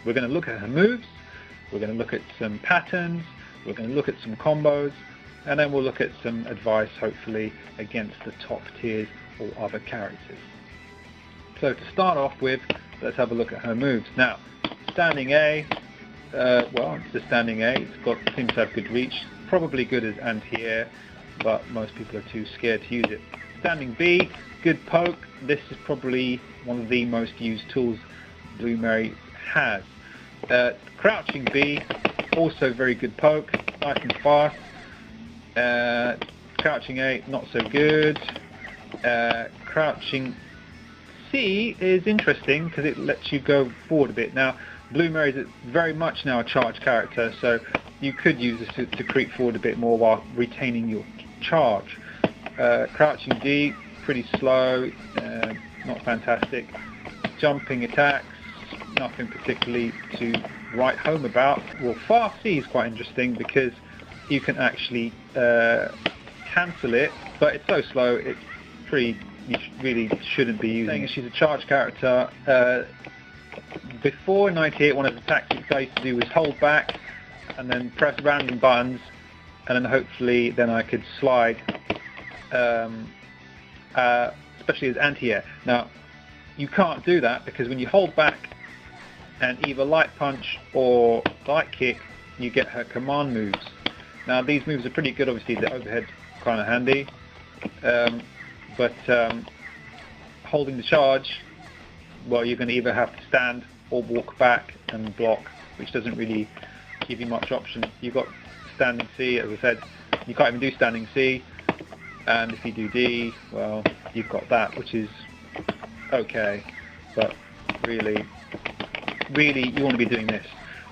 We're going to look at her moves, we're going to look at some patterns, we're going to look at some combos, and then we'll look at some advice, hopefully, against the top tiers or other characters. So to start off with, let's have a look at her moves. Now, standing A, well, it's the standing A. It seems to have good reach, probably good as anti-air, but most people are too scared to use it. Standing B, good poke. This is probably one of the most used tools Blue Mary has. Crouching B, also very good poke, nice and fast. Crouching A, not so good. Crouching C is interesting because it lets you go forward a bit. Now, Blue Mary is very much now a charge character, so you could use this to creep forward a bit more while retaining your charge. Crouching D, pretty slow, not fantastic. Jumping attacks, nothing particularly to write home about. Well, fast C is quite interesting because you can actually cancel it, but it's so slow, it's pretty, you really shouldn't be using it. She's a charge character. Before 98, one of the tactics I used to do was hold back and then press random buttons, and then hopefully then I could slide, especially as anti-air. Now, you can't do that because when you hold back and either light punch or light kick, you get her command moves. Now, these moves are pretty good, obviously the overhead kind of handy, but holding the charge, well, you're going to either have to stand or walk back and block, which doesn't really give you much option. You've got standing C, as I said, you can't even do standing C, and if you do D, well, you've got that, which is okay, but really you want to be doing this.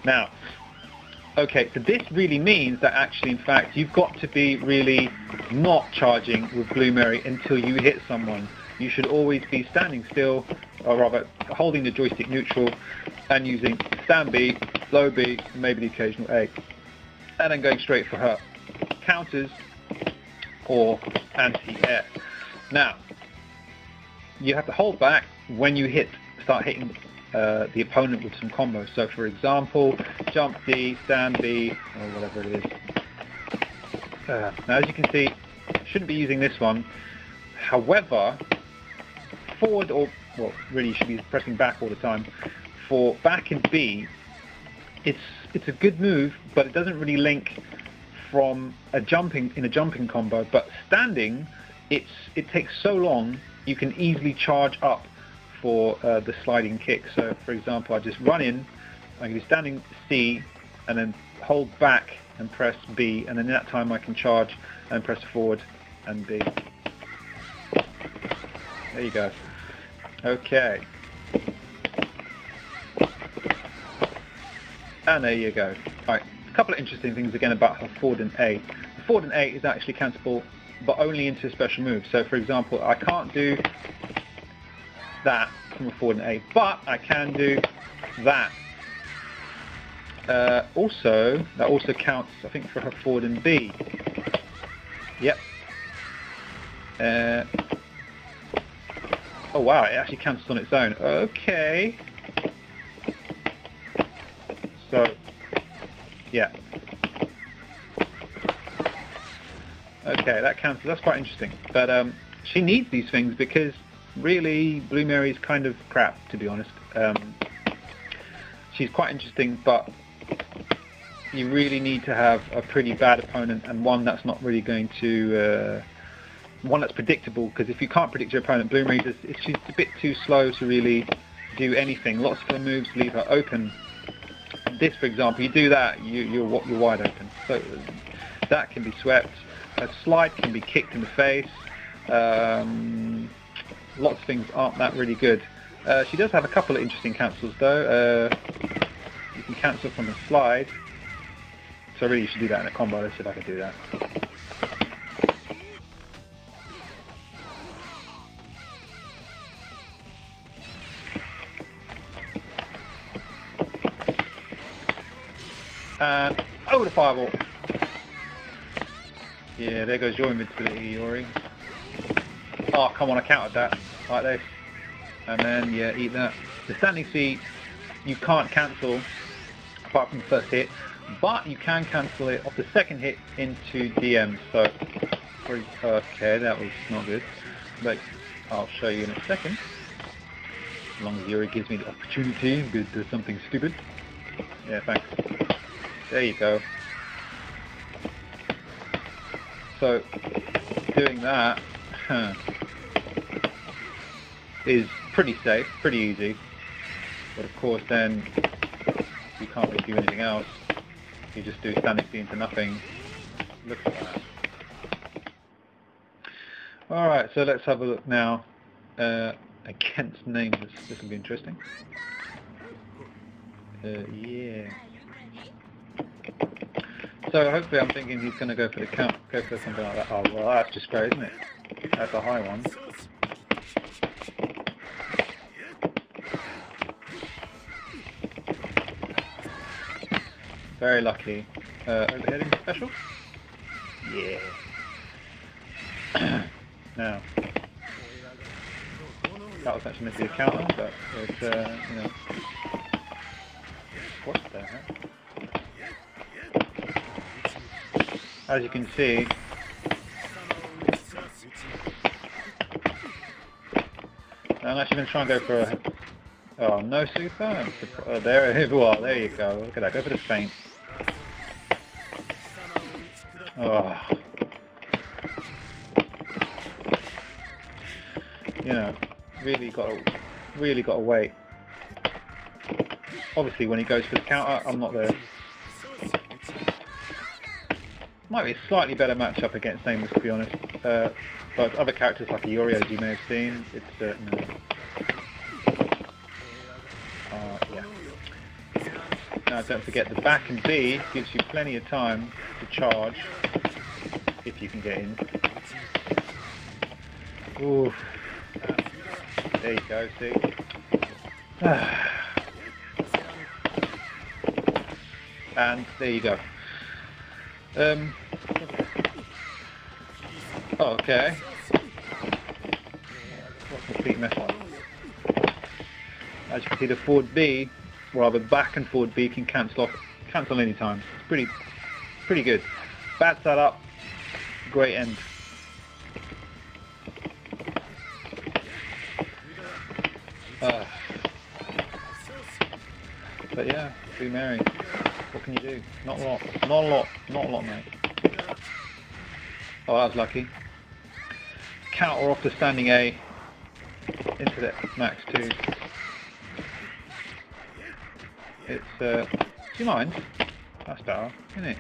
Now, okay, so this really means that actually, in fact, you've got to be really not charging with Blue Mary until you hit someone. You should always be standing still, or rather holding the joystick neutral and using stand B, low B, and maybe the occasional A, and then going straight for her counters or anti-air. Now, you have to hold back when you start hitting the opponent with some combos. So, for example, jump D, stand B, or whatever it is. Now, as you can see, shouldn't be using this one. However, forward, or well, really you should be pressing back all the time. For back in B, it's a good move, but it doesn't really link from a jumping combo. But standing, it takes so long, you can easily charge up for the sliding kick. So, for example, I just run in, I can be standing C, and then hold back and press B, and then in that time I can charge and press forward and B. There you go. Okay. And there you go. Right. A couple of interesting things again about her forward and A. The forward and A is actually cancelable, but only into a special move. So, for example, I can't do that from a forward and A, but I can do that. That also counts, I think, for her forward and B. Yep. Oh wow, it actually cancels on its own. Okay. So, yeah. Okay, that cancels. That's quite interesting. But she needs these things because really Blue Mary is kind of crap, to be honest. She's quite interesting, but you really need to have a pretty bad opponent and one that's not really going to one that's predictable, because if you can't predict your opponent, Blue Mary, she's a bit too slow to really do anything. Lots of her moves leave her open. This, for example, you do that, you're wide open. So that can be swept. A slide can be kicked in the face. Lots of things aren't that really good. She does have a couple of interesting cancels though. You can cancel from a slide. So really you should do that in a combo. Let's see if I can do that. And over the fireball. Yeah, there goes your invincibility, Yori. Oh, come on, I countered that. Like this. And then, yeah, eat that. The standing C, you can't cancel apart from the first hit, but you can cancel it off the second hit into DM. So, okay, that was not good, but I'll show you in a second. As long as Yuri gives me the opportunity to do something stupid. Yeah, thanks. There you go. So, doing that is pretty safe, pretty easy. But of course then, you can't really do anything else. You just do standing speed into nothing. Look at that. Alright, so let's have a look now against names. This will be interesting. Yeah. So hopefully I'm thinking he's going to go for the count, go for something like that. Oh, well, that's just great, isn't it? That's a high one. Very lucky. Overheading special? Yeah. Now, that was actually meant to be a counter, but it's, you know. What the heck? As you can see, I'm actually going to try and go for a... Oh, no super? There you go. Look at that. Go for the feint. Oh. You know, really got to wait. Obviously, when he goes for the counter, I'm not there. Might be a slightly better matchup against Nameless, to be honest. But other characters like Yuri, as you may have seen, it's no. Yeah. Now, don't forget the back and B gives you plenty of time to charge if you can get in. Ooh. There you go. See. And there you go. Okay. What a complete mess up. As you can see, the forward B, or rather back and forward B, can cancel any time. It's pretty good. Bad setup, great end. But yeah, Blue Mary. What can you do? Not a lot. Not a lot, mate. Oh, that was lucky. Counter off the standing A into the max 2. It's, do you mind? That's better, isn't it?